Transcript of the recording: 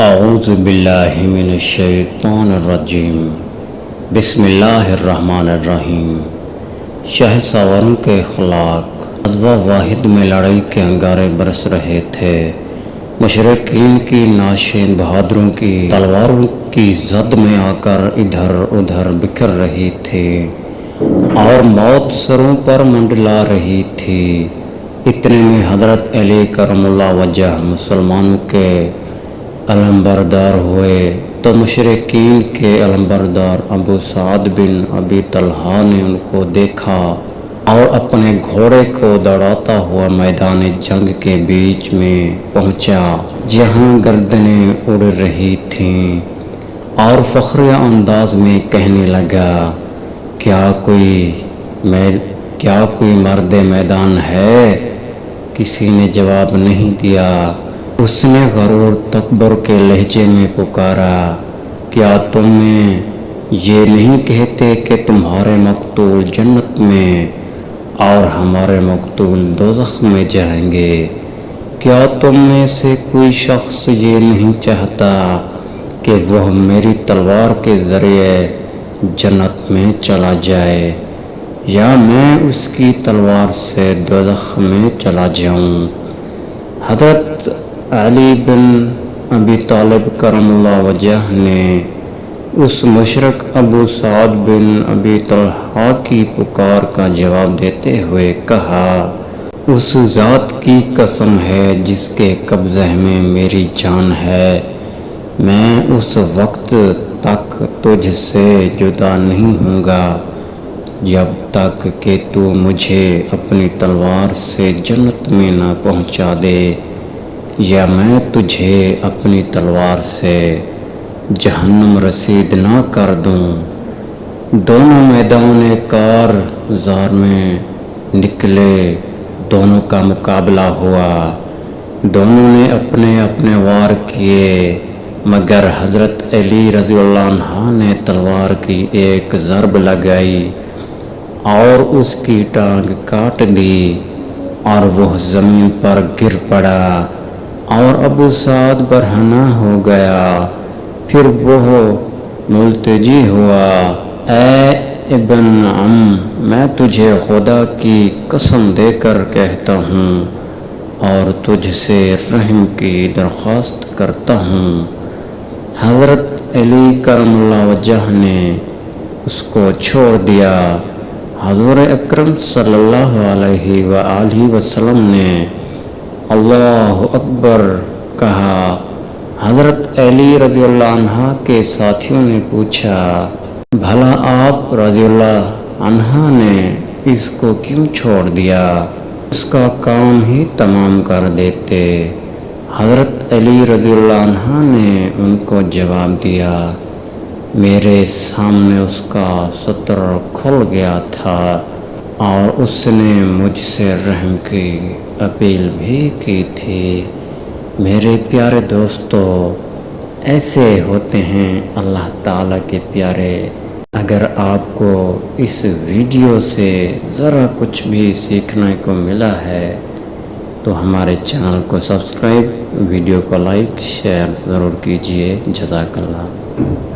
اعوذ باللہ من الشیطان الرجیم بسم اللہ الرحمن الرحیم۔ شہ ساوروں کے اخلاق۔ غزوہ واحد میں لڑائی کے انگارے برس رہے تھے۔ مشرقین کی ناشیں بہادروں کی تلواروں کی زد میں آ کر ادھر ادھر بکھر رہی تھی اور موت سروں پر منڈلا رہی تھی۔ اتنے میں حضرت علی کرم اللہ وجہ مسلمانوں کے علمبردار ہوئے تو مشرکین کے علمبردار ابو سعد بن ابی طلحہ نے ان کو دیکھا اور اپنے گھوڑے کو دوڑاتا ہوا میدان جنگ کے بیچ میں پہنچا جہاں گردنیں اڑ رہی تھیں، اور فخریہ انداز میں کہنے لگا، کیا کوئی مرد میدان ہے؟ کسی نے جواب نہیں دیا۔ اس نے غرور تکبر کے لہجے میں پکارا، کیا تم میں یہ نہیں کہتے کہ تمہارے مقتول جنت میں اور ہمارے مقتول دوزخ میں جائیں گے؟ کیا تم میں سے کوئی شخص یہ نہیں چاہتا کہ وہ میری تلوار کے ذریعے جنت میں چلا جائے، یا میں اس کی تلوار سے دوزخ میں چلا جاؤں؟ حضرت علی بن ابی طالب کرم اللہ وجہ نے اس مشرک ابو سعد بن ابی طلحہ کی پکار کا جواب دیتے ہوئے کہا، اس ذات کی قسم ہے جس کے قبضے میں میری جان ہے، میں اس وقت تک تجھ سے جدا نہیں ہوں گا جب تک کہ تو مجھے اپنی تلوار سے جنت میں نہ پہنچا دے، یا میں تجھے اپنی تلوار سے جہنم رسید نہ کر دوں۔ دونوں میدان کارزار میں نکلے، دونوں کا مقابلہ ہوا، دونوں نے اپنے اپنے وار کیے، مگر حضرت علی رضی اللہ عنہ نے تلوار کی ایک ضرب لگائی اور اس کی ٹانگ کاٹ دی اور وہ زمین پر گر پڑا اور ابو سعد برہنہ ہو گیا۔ پھر وہ ملتجی ہوا، اے ابن عم، میں تجھے خدا کی قسم دے کر کہتا ہوں اور تجھ سے رحم کی درخواست کرتا ہوں۔ حضرت علی کرم اللہ وجہ نے اس کو چھوڑ دیا۔ حضور اکرم صلی اللہ علیہ وآلہ وسلم نے اللہ اکبر کہا۔ حضرت علی رضی اللہ عنہ کے ساتھیوں نے پوچھا، بھلا آپ رضی اللہ عنہ نے اس کو کیوں چھوڑ دیا؟ اس کا کام ہی تمام کر دیتے۔ حضرت علی رضی اللہ عنہ نے ان کو جواب دیا، میرے سامنے اس کا ستر کھل گیا تھا اور اس نے مجھ سے رحم کی اپیل بھی کی تھی۔ میرے پیارے دوستو، ایسے ہوتے ہیں اللہ تعالیٰ کے پیارے۔ اگر آپ کو اس ویڈیو سے ذرا کچھ بھی سیکھنے کو ملا ہے تو ہمارے چینل کو سبسکرائب، ویڈیو کو لائک، شیئر ضرور کیجیے۔ جزاک اللہ۔